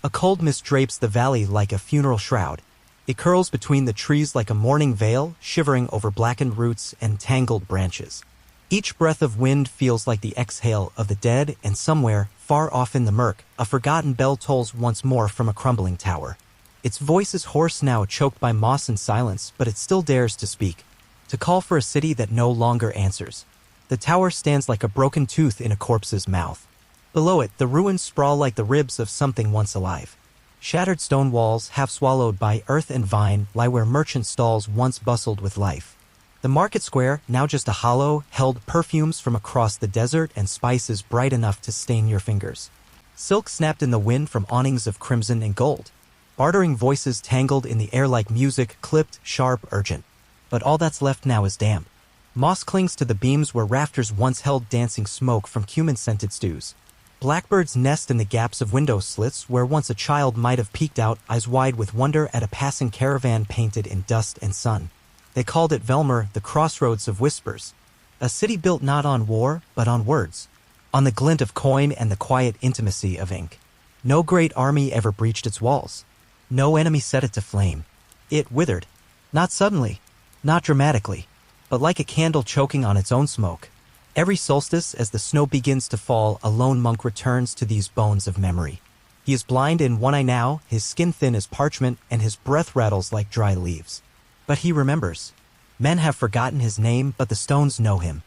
A cold mist drapes the valley like a funeral shroud. It curls between the trees like a mourning veil, shivering over blackened roots and tangled branches. Each breath of wind feels like the exhale of the dead, and somewhere, far off in the murk, a forgotten bell tolls once more from a crumbling tower. Its voice is hoarse now, choked by moss and silence, but it still dares to speak, to call for a city that no longer answers. The tower stands like a broken tooth in a corpse's mouth. Below it, the ruins sprawl like the ribs of something once alive. Shattered stone walls, half swallowed by earth and vine, lie where merchant stalls once bustled with life. The market square, now just a hollow, held perfumes from across the desert and spices bright enough to stain your fingers. Silk snapped in the wind from awnings of crimson and gold. Bartering voices tangled in the air like music, clipped, sharp, urgent. But all that's left now is damp. Moss clings to the beams where rafters once held dancing smoke from cumin-scented stews. Blackbirds nest in the gaps of window slits where once a child might have peeked out, eyes wide with wonder at a passing caravan painted in dust and sun. They called it Velmer, the crossroads of whispers. A city built not on war, but on words. On the glint of coin and the quiet intimacy of ink. No great army ever breached its walls. No enemy set it to flame. It withered. Not suddenly, not dramatically, but like a candle choking on its own smoke. Every solstice, as the snow begins to fall, a lone monk returns to these bones of memory. He is blind in one eye now, his skin thin as parchment, and his breath rattles like dry leaves. But he remembers. Men have forgotten his name, but the stones know him.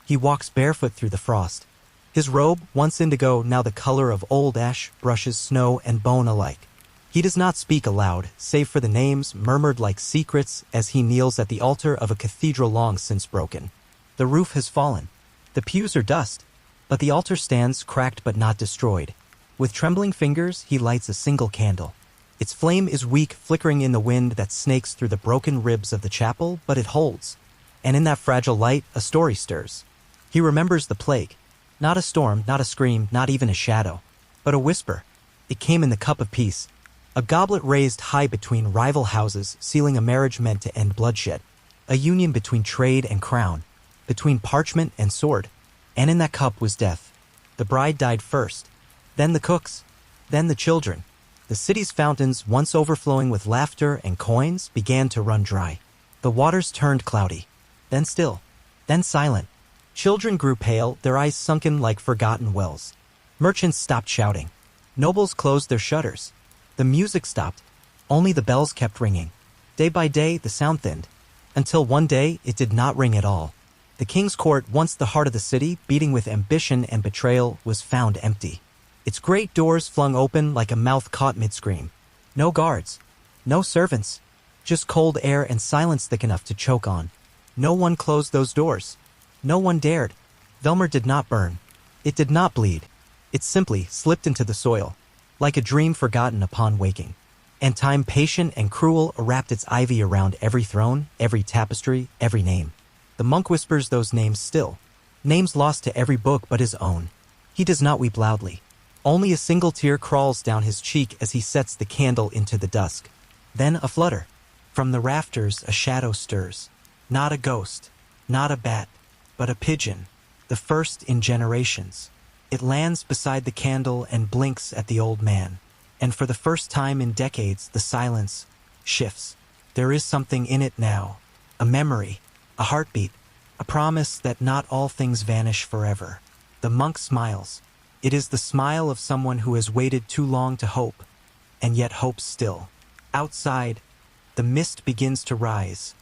He walks barefoot through the frost. His robe, once indigo, now the color of old ash, brushes snow and bone alike. He does not speak aloud, save for the names murmured like secrets as he kneels at the altar of a cathedral long since broken. The roof has fallen. The pews are dust, but the altar stands cracked but not destroyed. With trembling fingers, he lights a single candle. Its flame is weak, flickering in the wind that snakes through the broken ribs of the chapel, but it holds. And in that fragile light, a story stirs. He remembers the plague. Not a storm, not a scream, not even a shadow, but a whisper. It came in the cup of peace. A goblet raised high between rival houses, sealing a marriage meant to end bloodshed. A union between trade and crown, between parchment and sword. And in that cup was death. The bride died first, then the cooks, then the children. The city's fountains, once overflowing with laughter and coins, began to run dry. The waters turned cloudy, then still, then silent. Children grew pale, their eyes sunken like forgotten wells. Merchants stopped shouting. Nobles closed their shutters. The music stopped. Only the bells kept ringing. Day by day, the sound thinned. Until one day, it did not ring at all. The king's court, once the heart of the city, beating with ambition and betrayal, was found empty. Its great doors flung open like a mouth caught mid-scream. No guards. No servants. Just cold air and silence thick enough to choke on. No one closed those doors. No one dared. Velmer did not burn. It did not bleed. It simply slipped into the soil, like a dream forgotten upon waking. And time, patient and cruel, wrapped its ivy around every throne, every tapestry, every name. The monk whispers those names still. Names lost to every book but his own. He does not weep loudly. Only a single tear crawls down his cheek as he sets the candle into the dusk. Then a flutter. From the rafters a shadow stirs. Not a ghost, not a bat, but a pigeon, the first in generations. It lands beside the candle and blinks at the old man. And for the first time in decades, the silence shifts. There is something in it now. A memory, a heartbeat, a promise that not all things vanish forever. The monk smiles. It is the smile of someone who has waited too long to hope, and yet hopes still. Outside, the mist begins to rise,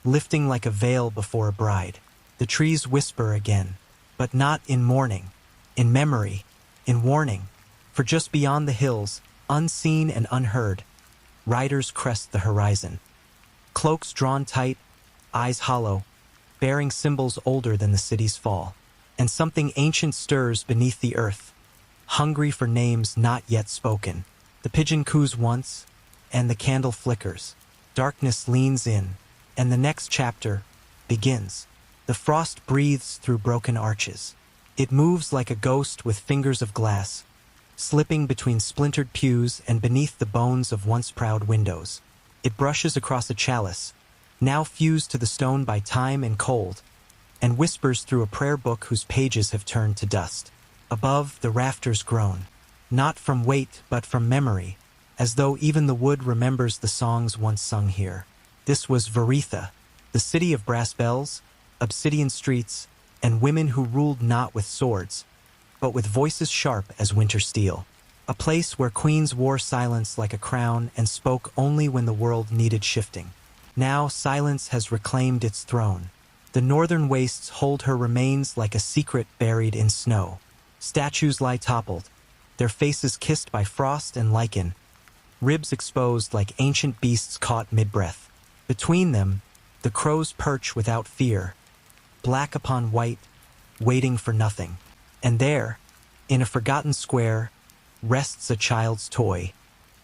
lifting like a veil before a bride. The trees whisper again, but not in mourning, in memory, in warning. For just beyond the hills, unseen and unheard, riders crest the horizon. Cloaks drawn tight, eyes hollow, bearing symbols older than the city's fall. And something ancient stirs beneath the earth, hungry for names not yet spoken. The pigeon coos once, and the candle flickers. Darkness leans in, and the next chapter begins. The frost breathes through broken arches. It moves like a ghost with fingers of glass, slipping between splintered pews and beneath the bones of once proud windows. It brushes across a chalice, now fused to the stone by time and cold, and whispers through a prayer book whose pages have turned to dust. Above, the rafters groan. not from weight but from memory, as though even the wood remembers the songs once sung here. This was Varetha, the city of brass bells, obsidian streets, and women who ruled not with swords, but with voices sharp as winter steel. A place where queens wore silence like a crown and spoke only when the world needed shifting. Now silence has reclaimed its throne. The northern wastes hold her remains like a secret buried in snow. Statues lie toppled, their faces kissed by frost and lichen, ribs exposed like ancient beasts caught mid-breath. Between them, the crows perch without fear, black upon white, waiting for nothing. And there, in a forgotten square, rests a child's toy.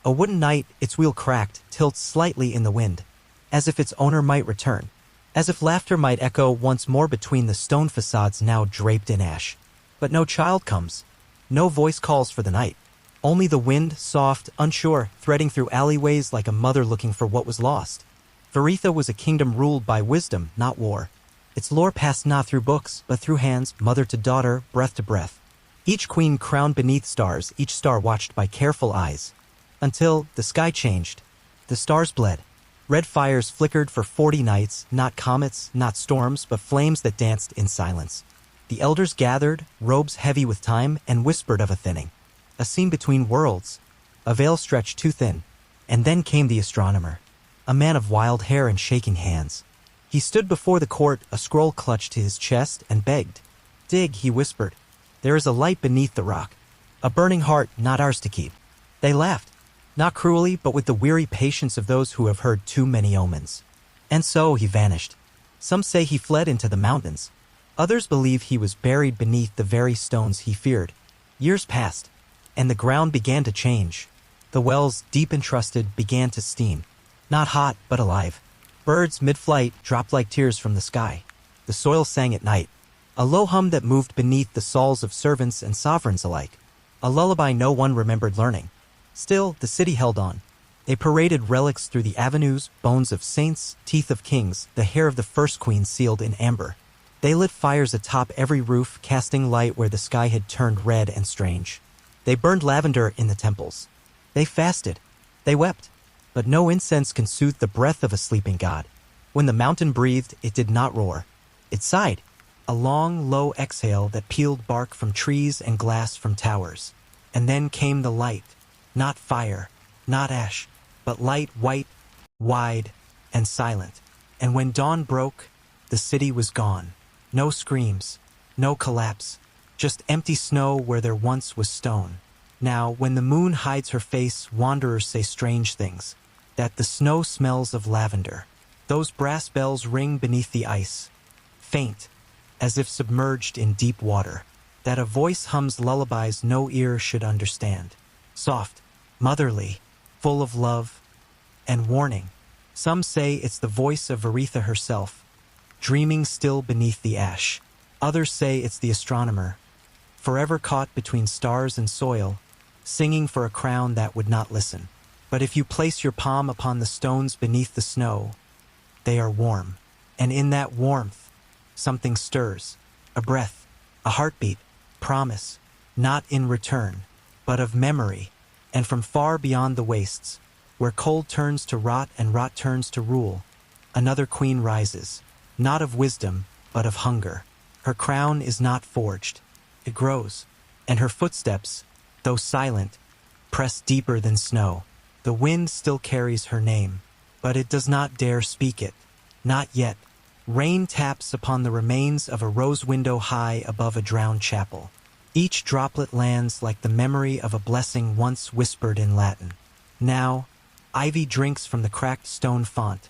A wooden knight, its wheel cracked, tilts slightly in the wind, as if its owner might return, as if laughter might echo once more between the stone facades now draped in ash. But no child comes. No voice calls for the night. Only the wind, soft, unsure, threading through alleyways like a mother looking for what was lost. Varetha was a kingdom ruled by wisdom, not war. Its lore passed not through books, but through hands, mother to daughter, breath to breath. Each queen crowned beneath stars, each star watched by careful eyes. Until the sky changed. The stars bled. Red fires flickered for 40 nights, not comets, not storms, but flames that danced in silence. The elders gathered, robes heavy with time, and whispered of a thinning. A seam between worlds, a veil stretched too thin. And then came the astronomer, a man of wild hair and shaking hands. He stood before the court, a scroll clutched to his chest, and begged. "Dig," he whispered. "There is a light beneath the rock. A burning heart, not ours to keep." They laughed, not cruelly, but with the weary patience of those who have heard too many omens. And so he vanished. Some say he fled into the mountains. Others believe he was buried beneath the very stones he feared. Years passed, and the ground began to change. The wells, deep entrusted, began to steam. Not hot, but alive. Birds, mid-flight, dropped like tears from the sky. The soil sang at night, a low hum that moved beneath the souls of servants and sovereigns alike. A lullaby no one remembered learning. Still, the city held on. They paraded relics through the avenues, bones of saints, teeth of kings, the hair of the first queen sealed in amber. They lit fires atop every roof, casting light where the sky had turned red and strange. They burned lavender in the temples. They fasted. They wept. But no incense can soothe the breath of a sleeping god. When the mountain breathed, it did not roar. It sighed, a long, low exhale that peeled bark from trees and glass from towers. And then came the light, not fire, not ash, but light, white, wide, and silent. And when dawn broke, the city was gone. No screams, no collapse, just empty snow where there once was stone. Now, when the moon hides her face, wanderers say strange things. That the snow smells of lavender. Those brass bells ring beneath the ice, faint, as if submerged in deep water. That a voice hums lullabies no ear should understand. Soft, motherly, full of love and warning. Some say it's the voice of Varetha herself, dreaming still beneath the ash. Others say it's the astronomer, forever caught between stars and soil, singing for a crown that would not listen. But if you place your palm upon the stones beneath the snow, they are warm. And in that warmth, something stirs. A breath, a heartbeat, promise, not in return, but of memory. And from far beyond the wastes, where cold turns to rot and rot turns to rule, another queen rises, not of wisdom, but of hunger. Her crown is not forged. It grows, and her footsteps, though silent, press deeper than snow. The wind still carries her name, but it does not dare speak it. Not yet. Rain taps upon the remains of a rose window high above a drowned chapel. Each droplet lands like the memory of a blessing once whispered in Latin. Now, ivy drinks from the cracked stone font,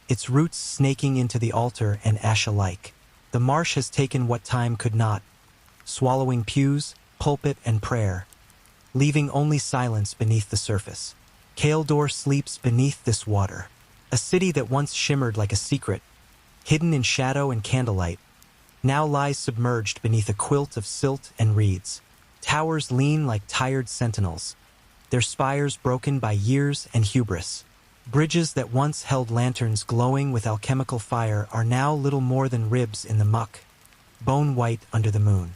its roots snaking into the altar and ash alike. The marsh has taken what time could not, swallowing pews, pulpit, and prayer, leaving only silence beneath the surface. Kaeldor sleeps beneath this water, a city that once shimmered like a secret, hidden in shadow and candlelight, now lies submerged beneath a quilt of silt and reeds. Towers lean like tired sentinels, their spires broken by years and hubris. Bridges that once held lanterns glowing with alchemical fire are now little more than ribs in the muck, bone white under the moon.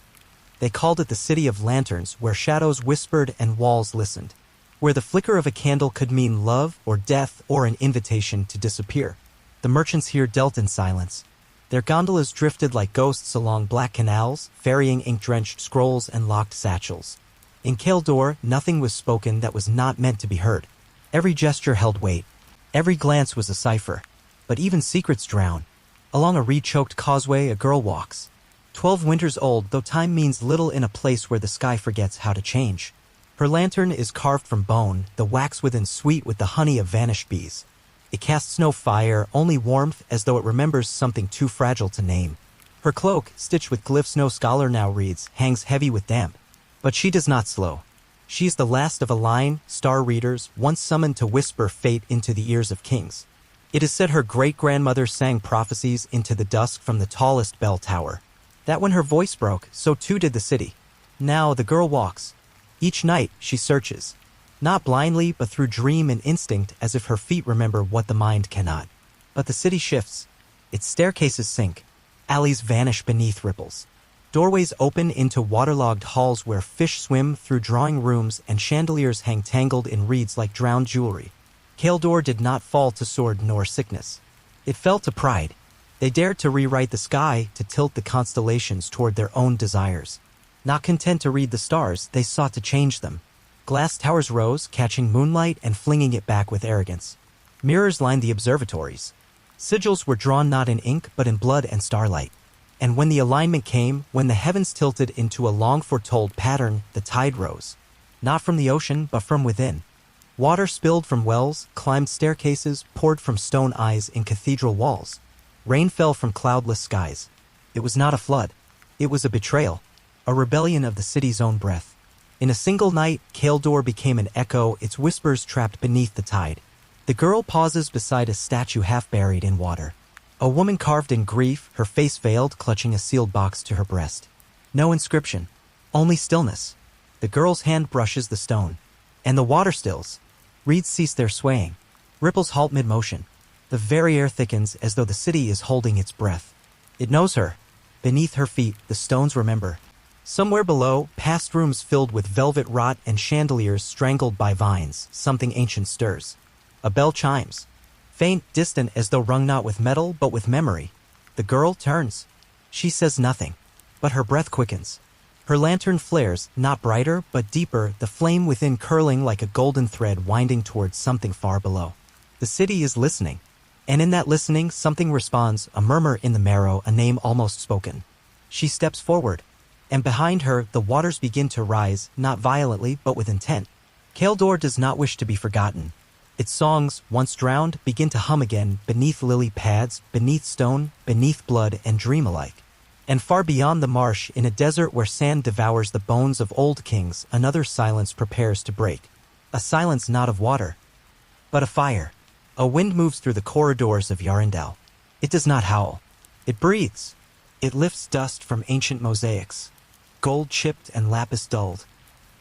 They called it the City of Lanterns, where shadows whispered and walls listened, where the flicker of a candle could mean love or death or an invitation to disappear. The merchants here dealt in silence. Their gondolas drifted like ghosts along black canals, ferrying ink-drenched scrolls and locked satchels. In Kaeldor, nothing was spoken that was not meant to be heard. Every gesture held weight. Every glance was a cipher. But even secrets drown. Along a reed-choked causeway, a girl walks. 12 winters old, though time means little in a place where the sky forgets how to change. Her lantern is carved from bone, the wax within sweet with the honey of vanished bees. It casts no fire, only warmth, as though it remembers something too fragile to name. Her cloak, stitched with glyphs no scholar now reads, hangs heavy with damp. But she does not slow. She is the last of a line, star readers, once summoned to whisper fate into the ears of kings. It is said her great-grandmother sang prophecies into the dusk from the tallest bell tower. That when her voice broke, so too did the city. Now the girl walks. Each night she searches. Not blindly, but through dream and instinct, as if her feet remember what the mind cannot. But the city shifts. Its staircases sink. Alleys vanish beneath ripples. Doorways open into waterlogged halls where fish swim through drawing rooms and chandeliers hang tangled in reeds like drowned jewelry. Kaeldor did not fall to sword nor sickness. It fell to pride. They dared to rewrite the sky, to tilt the constellations toward their own desires. Not content to read the stars, they sought to change them. Glass towers rose, catching moonlight and flinging it back with arrogance. Mirrors lined the observatories. Sigils were drawn not in ink, but in blood and starlight. And when the alignment came, when the heavens tilted into a long-foretold pattern, the tide rose. Not from the ocean, but from within. Water spilled from wells, climbed staircases, poured from stone eyes in cathedral walls. Rain fell from cloudless skies. It was not a flood. It was a betrayal. A rebellion of the city's own breath. In a single night, Kaeldor became an echo, its whispers trapped beneath the tide. The girl pauses beside a statue half buried in water. A woman carved in grief, her face veiled, clutching a sealed box to her breast. No inscription. Only stillness. The girl's hand brushes the stone. And the water stills. Reeds cease their swaying. Ripples halt mid-motion. The very air thickens as though the city is holding its breath. It knows her. Beneath her feet, the stones remember. Somewhere below, past rooms filled with velvet rot and chandeliers strangled by vines, something ancient stirs. A bell chimes. Faint, distant, as though rung not with metal, but with memory. The girl turns. She says nothing. But her breath quickens. Her lantern flares, not brighter, but deeper, the flame within curling like a golden thread winding towards something far below. The city is listening. And in that listening, something responds, a murmur in the marrow, a name almost spoken. She steps forward. And behind her, the waters begin to rise, not violently, but with intent. Kaeldor does not wish to be forgotten. Its songs, once drowned, begin to hum again, beneath lily pads, beneath stone, beneath blood, and dream alike. And far beyond the marsh, in a desert where sand devours the bones of old kings, another silence prepares to break. A silence not of water, but of fire. A wind moves through the corridors of Yarendal. It does not howl. It breathes. It lifts dust from ancient mosaics, gold chipped and lapis dulled,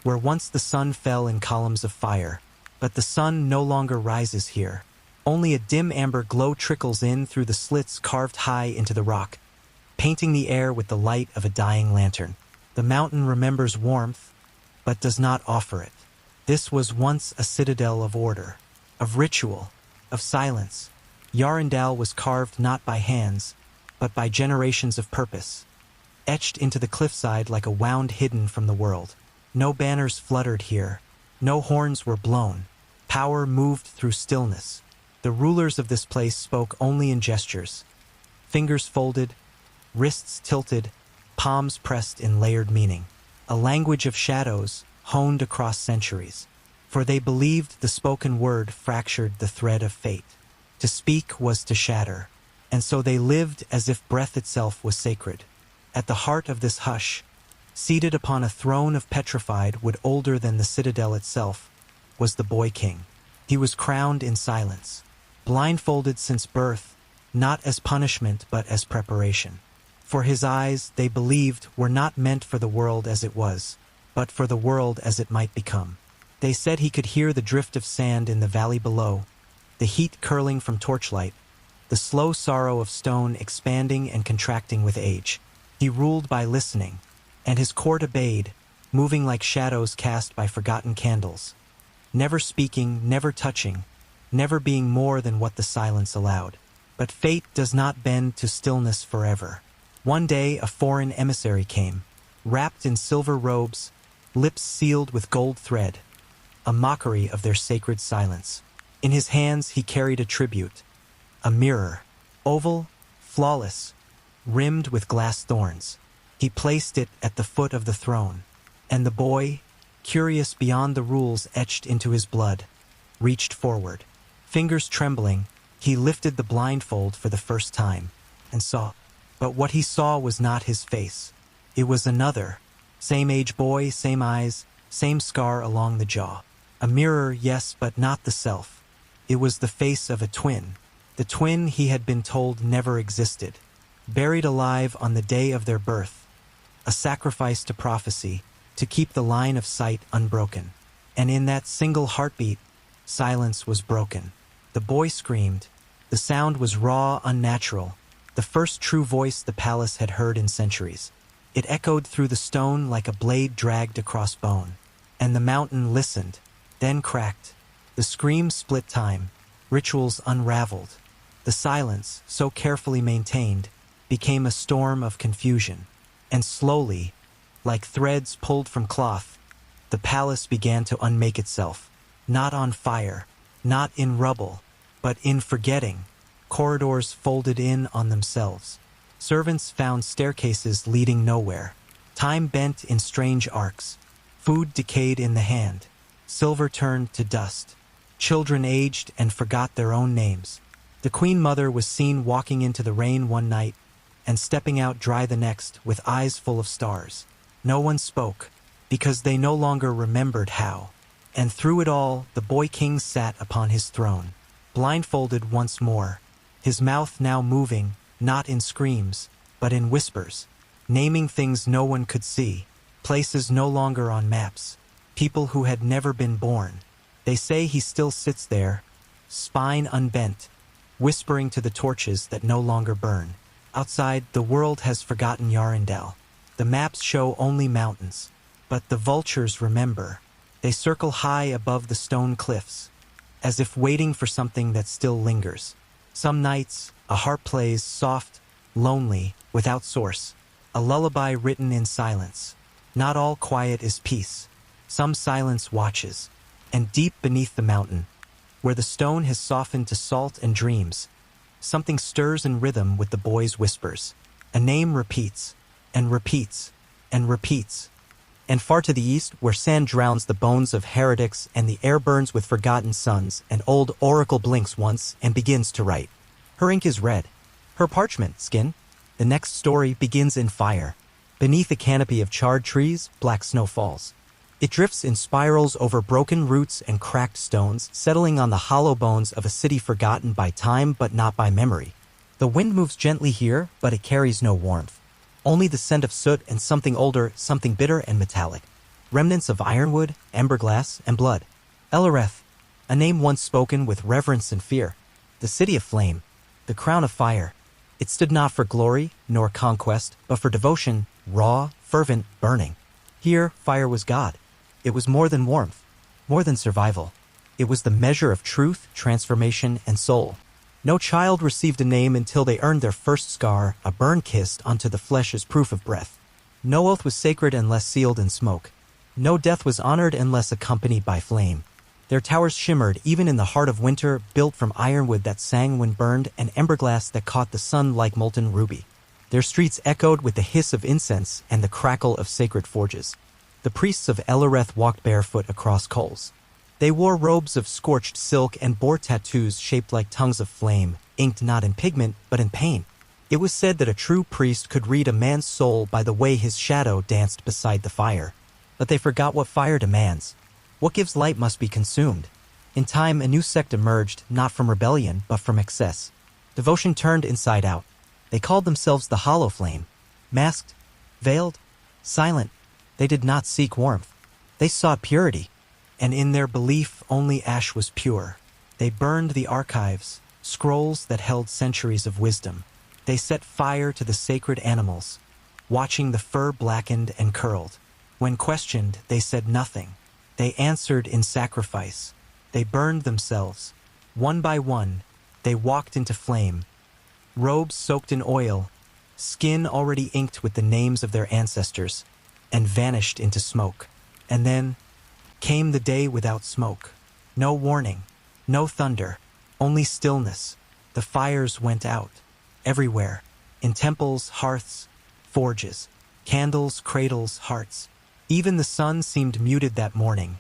where once the sun fell in columns of fire. But the sun no longer rises here. Only a dim amber glow trickles in through the slits carved high into the rock, painting the air with the light of a dying lantern. The mountain remembers warmth, but does not offer it. This was once a citadel of order, of ritual, of silence. Yarendal was carved not by hands, but by generations of purpose, etched into the cliffside like a wound hidden from the world. No banners fluttered here. No horns were blown. Power moved through stillness. The rulers of this place spoke only in gestures. Fingers folded, wrists tilted, palms pressed in layered meaning. A language of shadows honed across centuries. For they believed the spoken word fractured the thread of fate. To speak was to shatter. And so they lived as if breath itself was sacred. At the heart of this hush, seated upon a throne of petrified wood older than the citadel itself, was the boy king. He was crowned in silence, blindfolded since birth, not as punishment but as preparation. For his eyes, they believed, were not meant for the world as it was, but for the world as it might become. They said he could hear the drift of sand in the valley below, the heat curling from torchlight, the slow sorrow of stone expanding and contracting with age. He ruled by listening, and his court obeyed, moving like shadows cast by forgotten candles. Never speaking, never touching, never being more than what the silence allowed. But fate does not bend to stillness forever. One day a foreign emissary came, wrapped in silver robes, lips sealed with gold thread, a mockery of their sacred silence. In his hands he carried a tribute, a mirror, oval, flawless, rimmed with glass thorns. He placed it at the foot of the throne, and the boy, curious beyond the rules etched into his blood, reached forward. Fingers trembling, he lifted the blindfold for the first time, and saw. But what he saw was not his face. It was another. Same age boy, same eyes, same scar along the jaw. A mirror, yes, but not the self. It was the face of a twin. The twin he had been told never existed. Buried alive on the day of their birth. A sacrifice to prophecy, to keep the line of sight unbroken. And in that single heartbeat, silence was broken. The boy screamed. The sound was raw, unnatural. The first true voice the palace had heard in centuries. It echoed through the stone like a blade dragged across bone. And the mountain listened, then cracked. The scream split time. Rituals unraveled. The silence, so carefully maintained, became a storm of confusion. And slowly, like threads pulled from cloth, the palace began to unmake itself. Not on fire, not in rubble, but in forgetting. Corridors folded in on themselves. Servants found staircases leading nowhere. Time bent in strange arcs. Food decayed in the hand. Silver turned to dust. Children aged and forgot their own names. The Queen Mother was seen walking into the rain one night and stepping out dry the next with eyes full of stars. No one spoke, because they no longer remembered how. And through it all, the boy king sat upon his throne, blindfolded once more, his mouth now moving, not in screams, but in whispers, naming things no one could see, places no longer on maps, people who had never been born. They say he still sits there, spine unbent, whispering to the torches that no longer burn. Outside, the world has forgotten Yarendel. The maps show only mountains, but the vultures remember. They circle high above the stone cliffs, as if waiting for something that still lingers. Some nights, a harp plays soft, lonely, without source, a lullaby written in silence. Not all quiet is peace. Some silence watches, and deep beneath the mountain, where the stone has softened to salt and dreams, something stirs in rhythm with the boy's whispers. A name repeats, and repeats, and repeats. And far to the east, where sand drowns the bones of heretics and the air burns with forgotten suns, an old oracle blinks once and begins to write. Her ink is red, her parchment skin. The next story begins in fire. Beneath a canopy of charred trees, black snow falls. It drifts in spirals over broken roots and cracked stones, settling on the hollow bones of a city forgotten by time but not by memory. The wind moves gently here, but it carries no warmth. Only the scent of soot and something older, something bitter and metallic. Remnants of ironwood, emberglass, and blood. Elereth, a name once spoken with reverence and fear. The city of flame, the crown of fire. It stood not for glory, nor conquest, but for devotion, raw, fervent, burning. Here, fire was God. It was more than warmth, more than survival. It was the measure of truth, transformation, and soul. No child received a name until they earned their first scar, a burn kissed onto the flesh as proof of breath. No oath was sacred unless sealed in smoke. No death was honored unless accompanied by flame. Their towers shimmered even in the heart of winter, built from ironwood that sang when burned and emberglass that caught the sun like molten ruby. Their streets echoed with the hiss of incense and the crackle of sacred forges. The priests of Elereth walked barefoot across coals. They wore robes of scorched silk and bore tattoos shaped like tongues of flame, inked not in pigment but in pain. It was said that a true priest could read a man's soul by the way his shadow danced beside the fire. But they forgot what fire demands. What gives light must be consumed. In time, a new sect emerged, not from rebellion, but from excess. Devotion turned inside out. They called themselves the Hollow Flame. Masked, veiled, silent, they did not seek warmth. They sought purity. And in their belief, only ash was pure. They burned the archives, scrolls that held centuries of wisdom. They set fire to the sacred animals, watching the fur blackened and curled. When questioned, they said nothing. They answered in sacrifice. They burned themselves. One by one, they walked into flame. Robes soaked in oil, skin already inked with the names of their ancestors, and vanished into smoke. And then came the day without smoke. No warning, no thunder, only stillness. The fires went out. Everywhere. In temples, hearths, forges. Candles, cradles, hearts. Even the sun seemed muted that morning,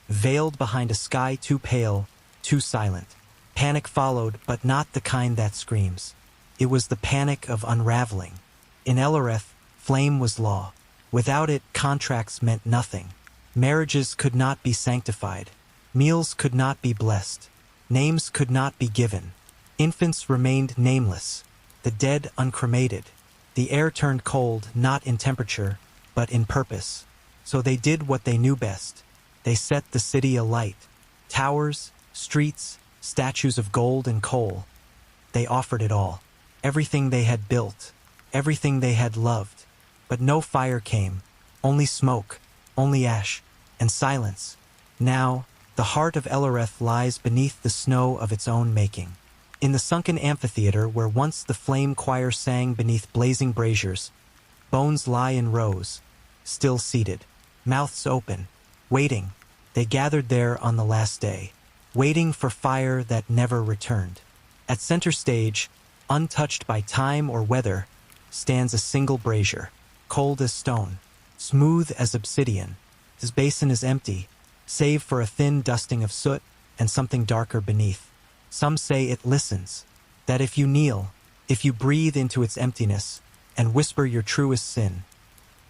veiled behind a sky too pale, too silent. Panic followed, but not the kind that screams. It was the panic of unraveling. In Ellereth, flame was law. Without it, contracts meant nothing. Marriages could not be sanctified. Meals could not be blessed. Names could not be given. Infants remained nameless. The dead uncremated. The air turned cold, not in temperature, but in purpose. So they did what they knew best. They set the city alight. Towers, streets, statues of gold and coal. They offered it all. Everything they had built. Everything they had loved. But no fire came. Only smoke. Only ash. And silence. Now, the heart of Ellereth lies beneath the snow of its own making. In the sunken amphitheater where once the flame choir sang beneath blazing braziers, bones lie in rows, still seated, mouths open, waiting. They gathered there on the last day, waiting for fire that never returned. At center stage, untouched by time or weather, stands a single brazier, cold as stone, smooth as obsidian. His basin is empty, save for a thin dusting of soot and something darker beneath. Some say it listens, that if you kneel, if you breathe into its emptiness and whisper your truest sin,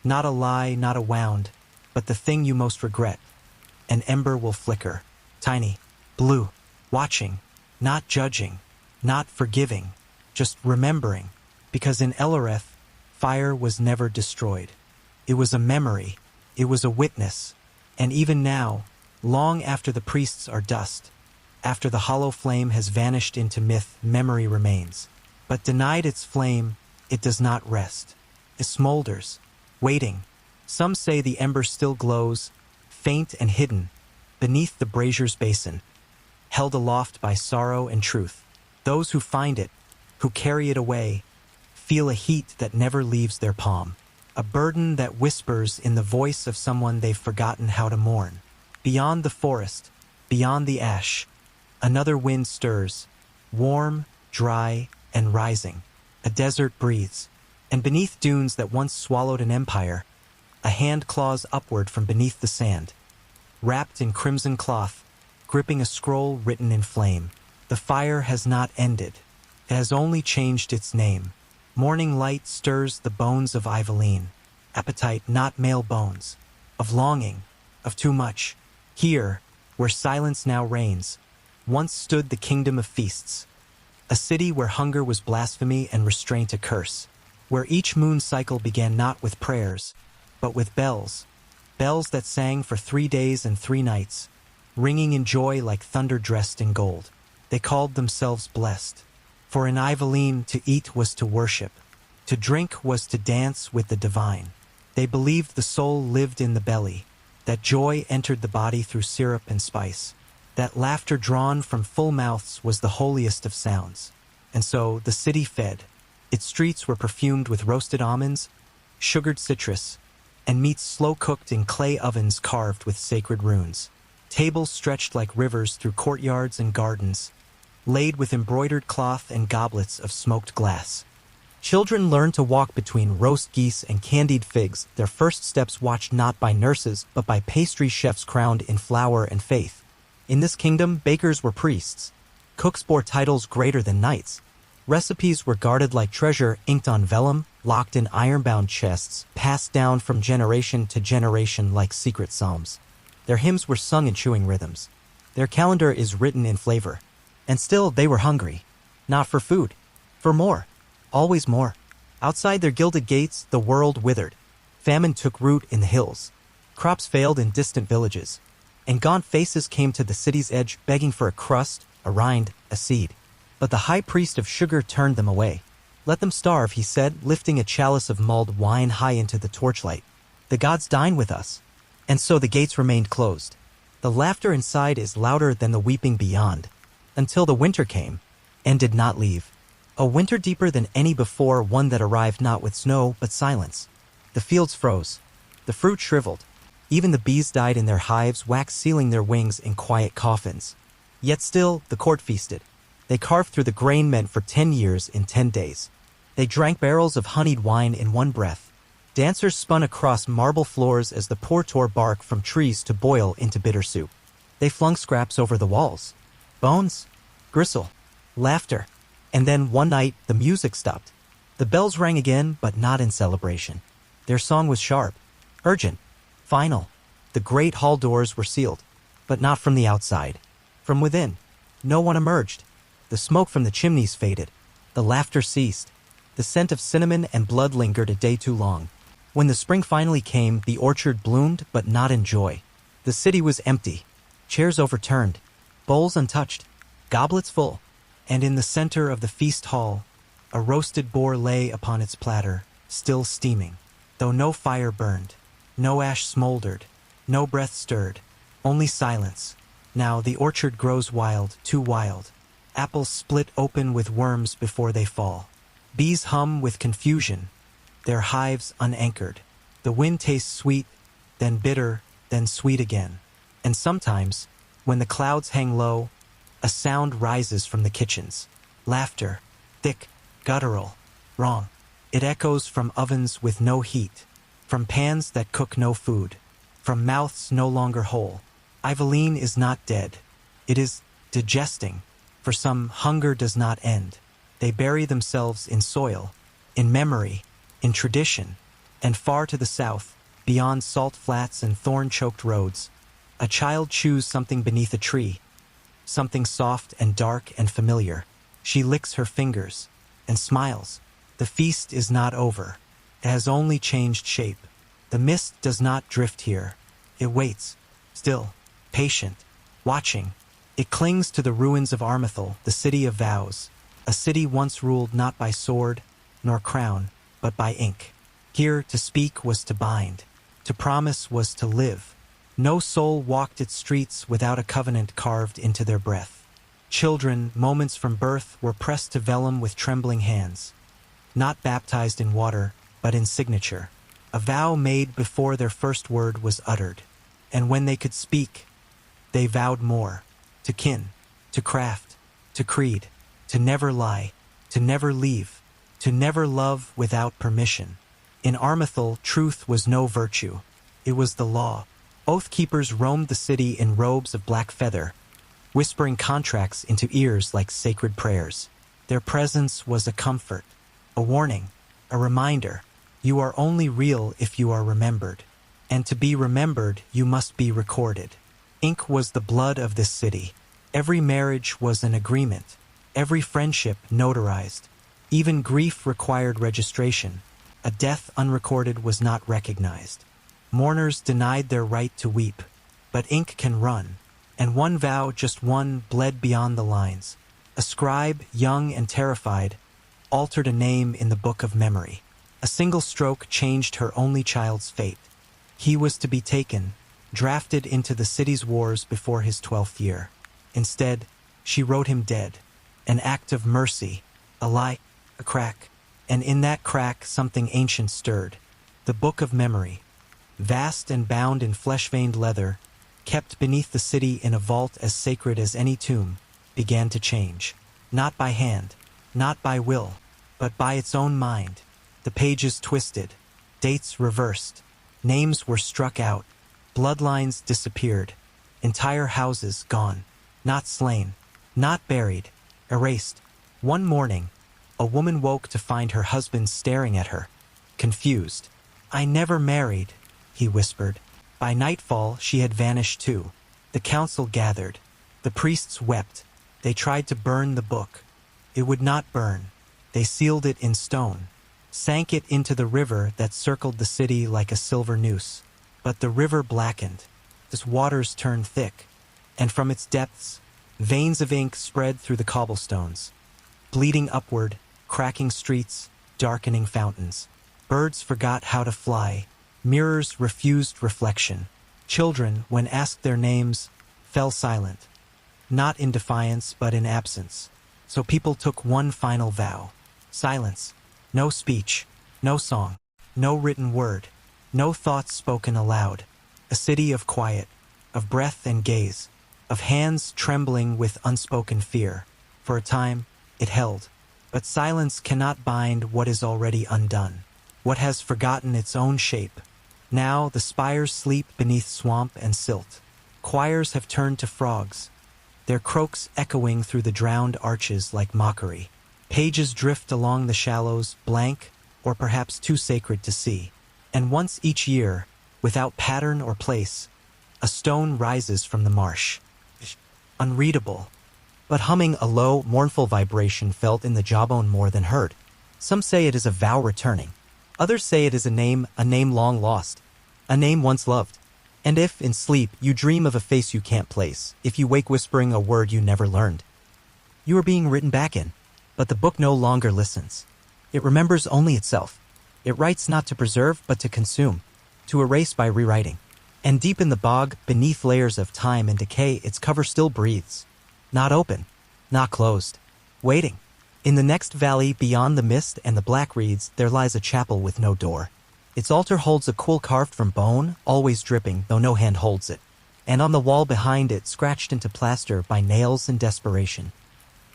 not a lie, not a wound, but the thing you most regret, an ember will flicker, tiny, blue, watching, not judging, not forgiving, just remembering, because in Ellereth, fire was never destroyed. It was a memory, it was a witness, and even now, long after the priests are dust, after the hollow flame has vanished into myth, memory remains. But denied its flame, it does not rest. It smolders, waiting. Some say the ember still glows, faint and hidden, beneath the brazier's basin, held aloft by sorrow and truth. Those who find it, who carry it away, feel a heat that never leaves their palm, a burden that whispers in the voice of someone they've forgotten how to mourn. Beyond the forest, beyond the ash, another wind stirs, warm, dry, and rising. A desert breathes, and beneath dunes that once swallowed an empire, a hand claws upward from beneath the sand, wrapped in crimson cloth, gripping a scroll written in flame. The fire has not ended. It has only changed its name. Morning light stirs the bones of Ivaline, appetite not male bones, of longing, of too much. Here, where silence now reigns, once stood the kingdom of feasts, a city where hunger was blasphemy and restraint a curse, where each moon cycle began not with prayers, but with bells, bells that sang for 3 days and 3 nights, ringing in joy like thunder dressed in gold. They called themselves blessed, for in Ivaline to eat was to worship, to drink was to dance with the divine. They believed the soul lived in the belly, that joy entered the body through syrup and spice, that laughter drawn from full mouths was the holiest of sounds. And so the city fed. Its streets were perfumed with roasted almonds, sugared citrus, and meats slow-cooked in clay ovens carved with sacred runes. Tables stretched like rivers through courtyards and gardens, laid with embroidered cloth and goblets of smoked glass. Children learned to walk between roast geese and candied figs, their first steps watched not by nurses but by pastry chefs crowned in flour and faith. In this kingdom, bakers were priests. Cooks bore titles greater than knights. Recipes were guarded like treasure, inked on vellum, locked in iron-bound chests, passed down from generation to generation like secret psalms. Their hymns were sung in chewing rhythms. Their calendar is written in flavor. And still they were hungry. Not for food. For more. Always more. Outside their gilded gates, the world withered. Famine took root in the hills. Crops failed in distant villages. And gaunt faces came to the city's edge begging for a crust, a rind, a seed. But the high priest of sugar turned them away. Let them starve, he said, lifting a chalice of mulled wine high into the torchlight. The gods dine with us. And so the gates remained closed. The laughter inside is louder than the weeping beyond, until the winter came, and did not leave. A winter deeper than any before, one that arrived not with snow, but silence. The fields froze. The fruit shriveled. Even the bees died in their hives, wax sealing their wings in quiet coffins. Yet still, the court feasted. They carved through the grain meant for 10 years in 10 days. They drank barrels of honeyed wine in one breath. Dancers spun across marble floors as the poor tore bark from trees to boil into bitter soup. They flung scraps over the walls. Bones, gristle, laughter. And then one night, the music stopped. The bells rang again, but not in celebration. Their song was sharp, urgent, final. The great hall doors were sealed, but not from the outside. From within, no one emerged. The smoke from the chimneys faded. The laughter ceased. The scent of cinnamon and blood lingered a day too long. When the spring finally came, the orchard bloomed, but not in joy. The city was empty, chairs overturned, bowls untouched, goblets full, and in the center of the feast hall, a roasted boar lay upon its platter, still steaming, though no fire burned, no ash smoldered, no breath stirred, only silence. Now the orchard grows wild, too wild. Apples split open with worms before they fall. Bees hum with confusion, their hives unanchored. The wind tastes sweet, then bitter, then sweet again. And sometimes, when the clouds hang low, a sound rises from the kitchens. Laughter, thick, guttural, wrong. It echoes from ovens with no heat, from pans that cook no food, from mouths no longer whole. Iveline is not dead. It is digesting. For some, hunger does not end. They bury themselves in soil, in memory, in tradition, and far to the south, beyond salt flats and thorn-choked roads, a child chews something beneath a tree, something soft and dark and familiar. She licks her fingers and smiles. The feast is not over. It has only changed shape. The mist does not drift here. It waits, still, patient, watching. It clings to the ruins of Armithel, the city of vows, a city once ruled not by sword nor crown, but by ink. Here to speak was to bind, to promise was to live. No soul walked its streets without a covenant carved into their breath. Children, moments from birth, were pressed to vellum with trembling hands, not baptized in water, but in signature, a vow made before their first word was uttered. And when they could speak, they vowed more, to kin, to craft, to creed, to never lie, to never leave, to never love without permission. In Armithel, truth was no virtue. It was the law. Oath keepers roamed the city in robes of black feather, whispering contracts into ears like sacred prayers. Their presence was a comfort, a warning, a reminder. You are only real if you are remembered. And to be remembered, you must be recorded. Ink was the blood of this city. Every marriage was an agreement. Every friendship notarized. Even grief required registration. A death unrecorded was not recognized. Mourners denied their right to weep. But ink can run. And one vow, just one, bled beyond the lines. A scribe, young and terrified, altered a name in the book of memory. A single stroke changed her only child's fate. He was to be taken, drafted into the city's wars before his 12th year. Instead, she wrote him dead. An act of mercy, a lie, a crack. And in that crack, something ancient stirred. The book of memory, vast and bound in flesh-veined leather, kept beneath the city in a vault as sacred as any tomb, began to change. Not by hand, not by will, but by its own mind. The pages twisted, dates reversed, names were struck out, bloodlines disappeared, entire houses gone, not slain, not buried, erased. One morning, a woman woke to find her husband staring at her, confused. "I never married," he whispered. By nightfall, she had vanished too. The council gathered. The priests wept. They tried to burn the book. It would not burn. They sealed it in stone, sank it into the river that circled the city like a silver noose. But the river blackened. Its waters turned thick, and from its depths, veins of ink spread through the cobblestones. Bleeding upward, cracking streets, darkening fountains. Birds forgot how to fly. Mirrors refused reflection. Children, when asked their names, fell silent. Not in defiance, but in absence. So people took one final vow. Silence. No speech. No song. No written word. No thoughts spoken aloud. A city of quiet, of breath and gaze, of hands trembling with unspoken fear. For a time, it held. But silence cannot bind what is already undone, what has forgotten its own shape. Now the spires sleep beneath swamp and silt. Choirs have turned to frogs, their croaks echoing through the drowned arches like mockery. Pages drift along the shallows, blank, or perhaps too sacred to see. And once each year, without pattern or place, a stone rises from the marsh. Unreadable, but humming a low, mournful vibration felt in the jawbone more than heard. Some say it is a vow returning. Others say it is a name long lost, a name once loved. And if, in sleep, you dream of a face you can't place, if you wake whispering a word you never learned, you are being written back in. But the book no longer listens. It remembers only itself. It writes not to preserve, but to consume, to erase by rewriting. And deep in the bog, beneath layers of time and decay, its cover still breathes. Not open, not closed, waiting. In the next valley, beyond the mist and the black reeds, there lies a chapel with no door. Its altar holds a quill carved from bone, always dripping, though no hand holds it. And on the wall behind it, scratched into plaster by nails and desperation.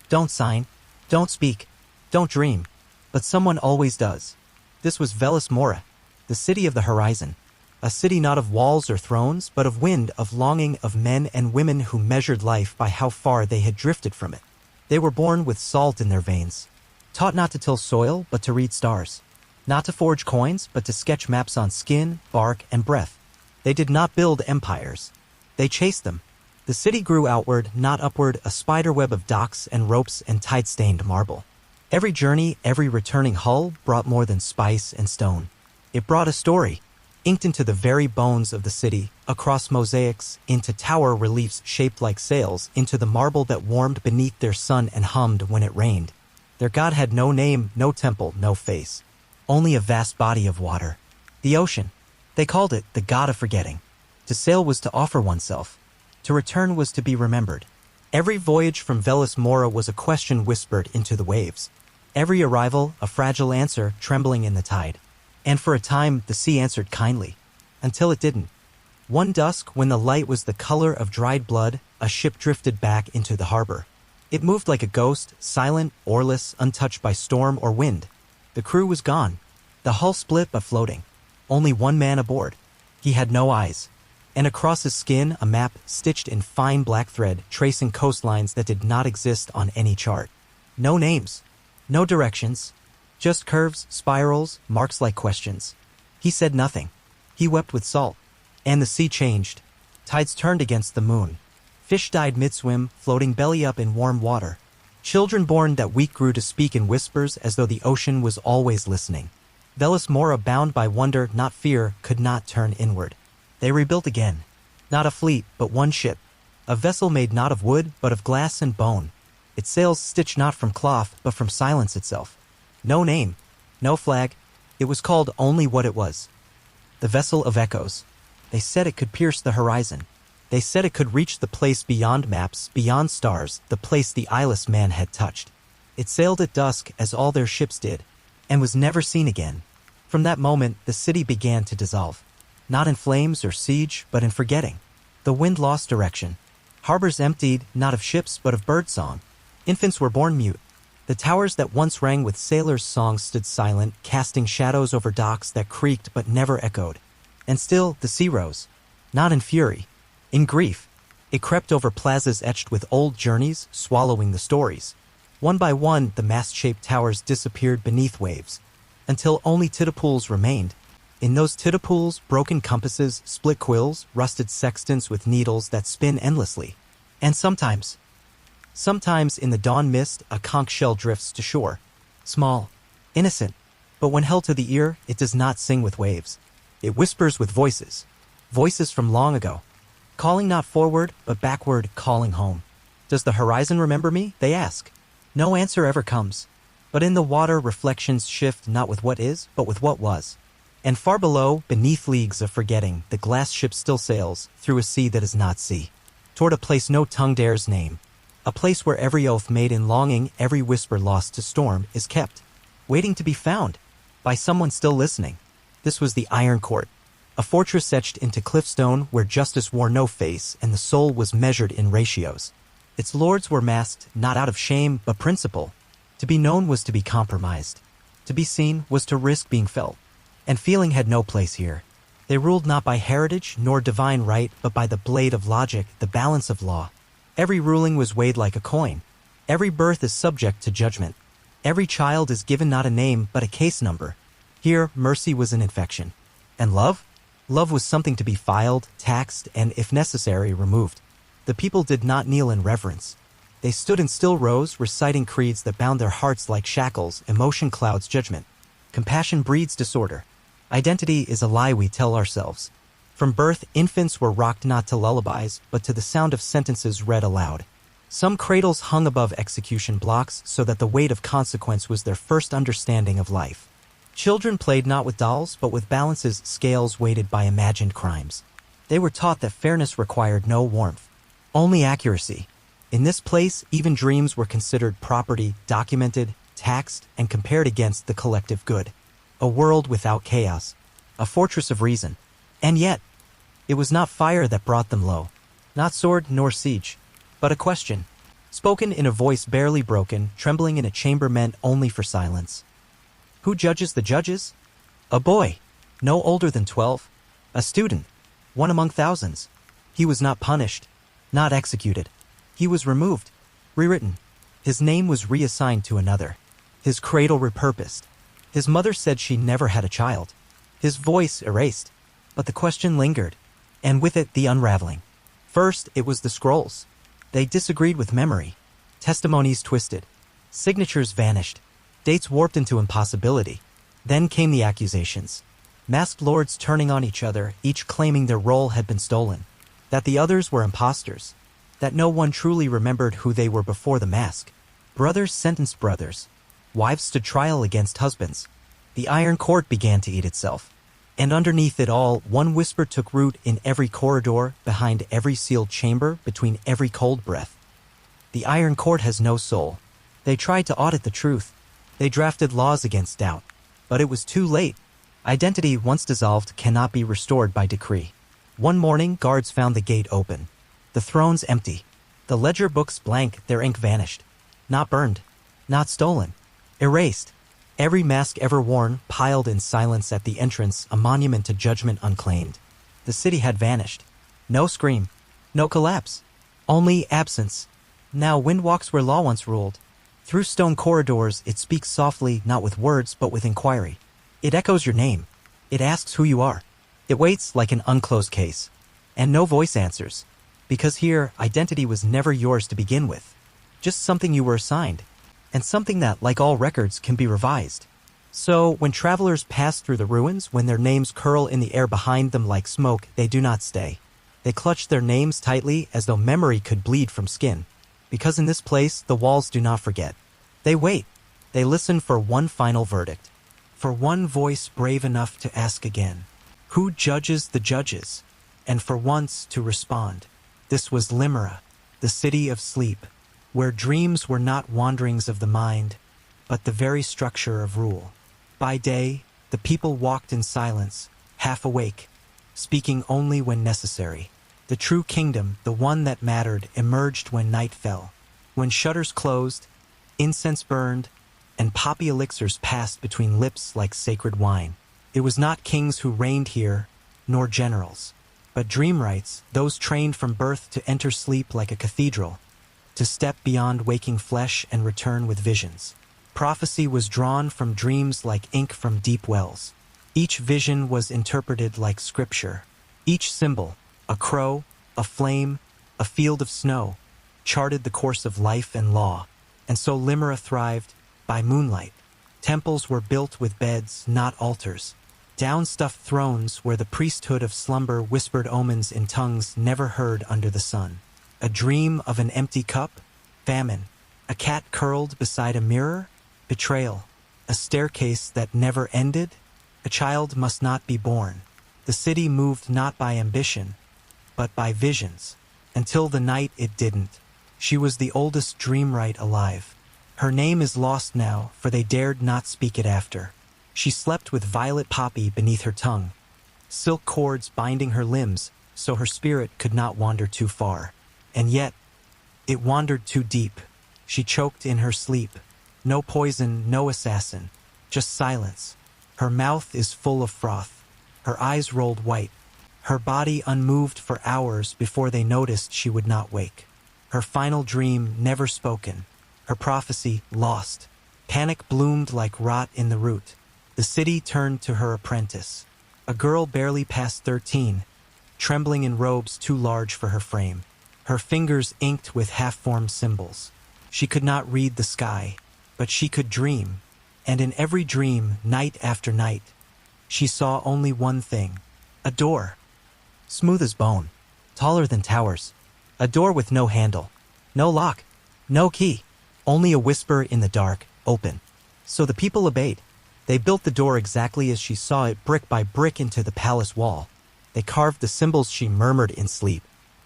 Don't sign, don't speak, don't dream, but someone always does. This was Velis Mora, the city of the horizon. A city not of walls or thrones, but of wind, of longing, of men and women who measured life by how far they had drifted from it. They were born with salt in their veins, taught not to till soil, but to read stars. Not to forge coins, but to sketch maps on skin, bark, and breath. They did not build empires. They chased them. The city grew outward, not upward, a spiderweb of docks and ropes and tide-stained marble. Every journey, every returning hull brought more than spice and stone. It brought a story, inked into the very bones of the city, across mosaics, into tower reliefs shaped like sails, into the marble that warmed beneath their sun and hummed when it rained. Their god had no name, no temple, no face. Only a vast body of water. The ocean. They called it the god of forgetting. To sail was to offer oneself. To return was to be remembered. Every voyage from Velis Mora was a question whispered into the waves. Every arrival, a fragile answer trembling in the tide. And for a time, the sea answered kindly. Until it didn't. One dusk, when the light was the color of dried blood, a ship drifted back into the harbor. It moved like a ghost, silent, oarless, untouched by storm or wind. The crew was gone. The hull split but floating. Only one man aboard. He had no eyes. And across his skin, a map stitched in fine black thread, tracing coastlines that did not exist on any chart. No names. No directions. Just curves, spirals, marks like questions. He said nothing. He wept with salt. And the sea changed. Tides turned against the moon. Fish died mid-swim, floating belly up in warm water. Children born that week grew to speak in whispers as though the ocean was always listening. Velis Mora, bound by wonder, not fear, could not turn inward. They rebuilt again. Not a fleet, but one ship. A vessel made not of wood, but of glass and bone. Its sails stitched not from cloth, but from silence itself. No name. No flag. It was called only what it was. The vessel of echoes. They said it could pierce the horizon. They said it could reach the place beyond maps, beyond stars, the place the eyeless man had touched. It sailed at dusk, as all their ships did, and was never seen again. From that moment, the city began to dissolve. Not in flames or siege, but in forgetting. The wind lost direction. Harbors emptied, not of ships, but of birdsong. Infants were born mute. The towers that once rang with sailors' songs stood silent, casting shadows over docks that creaked but never echoed. And still, the sea rose. Not in fury. In grief. It crept over plazas etched with old journeys, swallowing the stories. One by one, the mast-shaped towers disappeared beneath waves, until only titipools remained. In those titipools, broken compasses, split quills, rusted sextants with needles that spin endlessly. And sometimes in the dawn mist, a conch shell drifts to shore. Small, innocent, but when held to the ear, it does not sing with waves. It whispers with voices. Voices from long ago. Calling not forward, but backward, calling home. Does the horizon remember me? They ask. No answer ever comes. But in the water, reflections shift not with what is, but with what was. And far below, beneath leagues of forgetting, the glass ship still sails through a sea that is not sea, toward a place no tongue dares name, a place where every oath made in longing, every whisper lost to storm, is kept, waiting to be found, by someone still listening. This was the Iron Court, a fortress etched into cliffstone where justice wore no face and the soul was measured in ratios. Its lords were masked not out of shame but principle. To be known was to be compromised. To be seen was to risk being felt. And feeling had no place here. They ruled not by heritage nor divine right, but by the blade of logic, the balance of law. Every ruling was weighed like a coin. Every birth is subject to judgment. Every child is given not a name, but a case number. Here, mercy was an infection. And love? Love was something to be filed, taxed, and, if necessary, removed. The people did not kneel in reverence. They stood in still rows, reciting creeds that bound their hearts like shackles. Emotion clouds judgment. Compassion breeds disorder. Identity is a lie we tell ourselves. From birth, infants were rocked not to lullabies, but to the sound of sentences read aloud. Some cradles hung above execution blocks so that the weight of consequence was their first understanding of life. Children played not with dolls, but with balances, scales weighted by imagined crimes. They were taught that fairness required no warmth, only accuracy. In this place, even dreams were considered property, documented, taxed, and compared against the collective good. A world without chaos. A fortress of reason. And yet, it was not fire that brought them low. Not sword nor siege. But a question. Spoken in a voice barely broken, trembling in a chamber meant only for silence. Who judges the judges? A boy. No older than 12. A student. One among thousands. He was not punished. Not executed. He was removed. Rewritten. His name was reassigned to another. His cradle repurposed. His mother said she never had a child. His voice erased. But the question lingered. And with it, the unraveling. First, it was the scrolls. They disagreed with memory. Testimonies twisted. Signatures vanished. Dates warped into impossibility. Then came the accusations. Masked lords turning on each other, each claiming their role had been stolen. That the others were imposters. That no one truly remembered who they were before the mask. Brothers sentenced brothers. Wives stood trial against husbands. The Iron Court began to eat itself. And underneath it all, one whisper took root in every corridor, behind every sealed chamber, between every cold breath. The Iron Court has no soul. They tried to audit the truth. They drafted laws against doubt. But it was too late. Identity, once dissolved, cannot be restored by decree. One morning, guards found the gate open. The thrones empty. The ledger books blank, their ink vanished. Not burned. Not stolen. Erased. Every mask ever worn, piled in silence at the entrance, a monument to judgment unclaimed. The city had vanished. No scream. No collapse. Only absence. Now wind walks where law once ruled. Through stone corridors, it speaks softly, not with words, but with inquiry. It echoes your name. It asks who you are. It waits like an unclosed case. And no voice answers. Because here, identity was never yours to begin with. Just something you were assigned. And something that, like all records, can be revised. So, when travelers pass through the ruins, when their names curl in the air behind them like smoke, they do not stay. They clutch their names tightly as though memory could bleed from skin. Because in this place, the walls do not forget. They wait. They listen for one final verdict. For one voice brave enough to ask again. Who judges the judges? And for once to respond. This was Limera, the city of sleep, where dreams were not wanderings of the mind, but the very structure of rule. By day, the people walked in silence, half awake, speaking only when necessary. The true kingdom, the one that mattered, emerged when night fell. When shutters closed, incense burned, and poppy elixirs passed between lips like sacred wine. It was not kings who reigned here, nor generals, but dream rites, those trained from birth to enter sleep like a cathedral, to step beyond waking flesh and return with visions. Prophecy was drawn from dreams like ink from deep wells. Each vision was interpreted like scripture. Each symbol, a crow, a flame, a field of snow, charted the course of life and law. And so Limera thrived by moonlight. Temples were built with beds, not altars. Down-stuffed thrones where the priesthood of slumber whispered omens in tongues never heard under the sun. A dream of an empty cup? Famine. A cat curled beside a mirror? Betrayal. A staircase that never ended? A child must not be born. The city moved not by ambition, but by visions. Until the night it didn't. She was the oldest dreamwright alive. Her name is lost now, for they dared not speak it after. She slept with violet poppy beneath her tongue, silk cords binding her limbs, so her spirit could not wander too far. And yet, it wandered too deep. She choked in her sleep. No poison, no assassin, just silence. Her mouth is full of froth. Her eyes rolled white. Her body unmoved for hours before they noticed she would not wake. Her final dream never spoken. Her prophecy lost. Panic bloomed like rot in the root. The city turned to her apprentice, a girl barely past 13, trembling in robes too large for her frame, her fingers inked with half-formed symbols. She could not read the sky, but she could dream, and in every dream, night after night, she saw only one thing: a door, smooth as bone, taller than towers, a door with no handle, no lock, no key, only a whisper in the dark, open. So the people obeyed. They built the door exactly as she saw it, brick by brick, into the palace wall. They carved the symbols she murmured in sleep.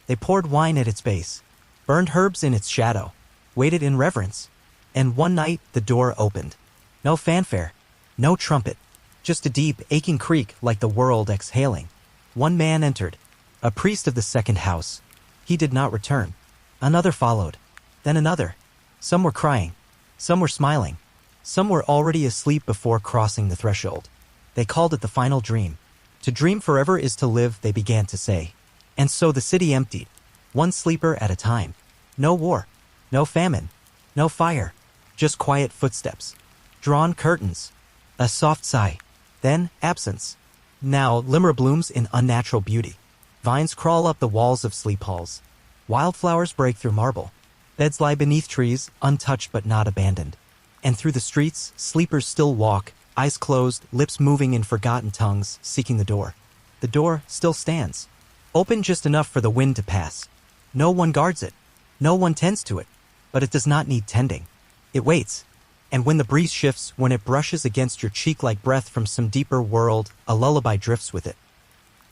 They poured wine at its base, burned herbs in its shadow, waited in reverence. And one night the door opened. No fanfare, no trumpet, just a deep, aching creak like the world exhaling. One man entered, a priest of the second house. He did not return. Another followed, then another. Some were crying, some were smiling. Some were already asleep before crossing the threshold. They called it the final dream. To dream forever is to live, they began to say. And so the city emptied, one sleeper at a time. No war, no famine, no fire, just quiet footsteps, drawn curtains, a soft sigh, then absence. Now Limra blooms in unnatural beauty. Vines crawl up the walls of sleep halls. Wildflowers break through marble. Beds lie beneath trees, untouched but not abandoned. And through the streets, sleepers still walk, eyes closed, lips moving in forgotten tongues, seeking the door. The door still stands, open just enough for the wind to pass. No one guards it, no one tends to it, but it does not need tending. It waits, and when the breeze shifts, when it brushes against your cheek like breath from some deeper world, a lullaby drifts with it.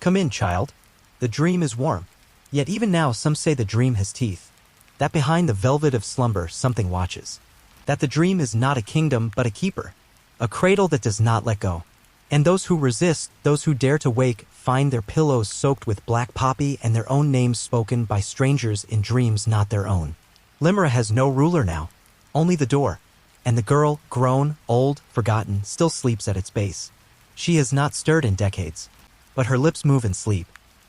Come in, child. The dream is warm, yet even now some say the dream has teeth, that behind the velvet of slumber something watches. That the dream is not a kingdom but a keeper, a cradle that does not let go. And those who resist, those who dare to wake, find their pillows soaked with black poppy and their own names spoken by strangers in dreams not their own. Limra has no ruler now, only the door, and the girl, grown, old, forgotten, still sleeps at its base. She has not stirred in decades, but her lips move in sleep,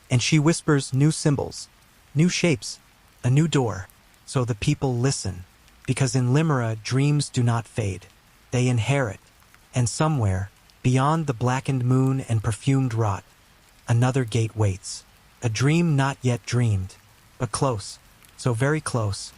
and she whispers new symbols, new shapes, a new door. So the people listen. Because in Limra, dreams do not fade. They inherit. And somewhere, beyond the blackened moon and perfumed rot, another gate waits. A dream not yet dreamed, but close, so very close,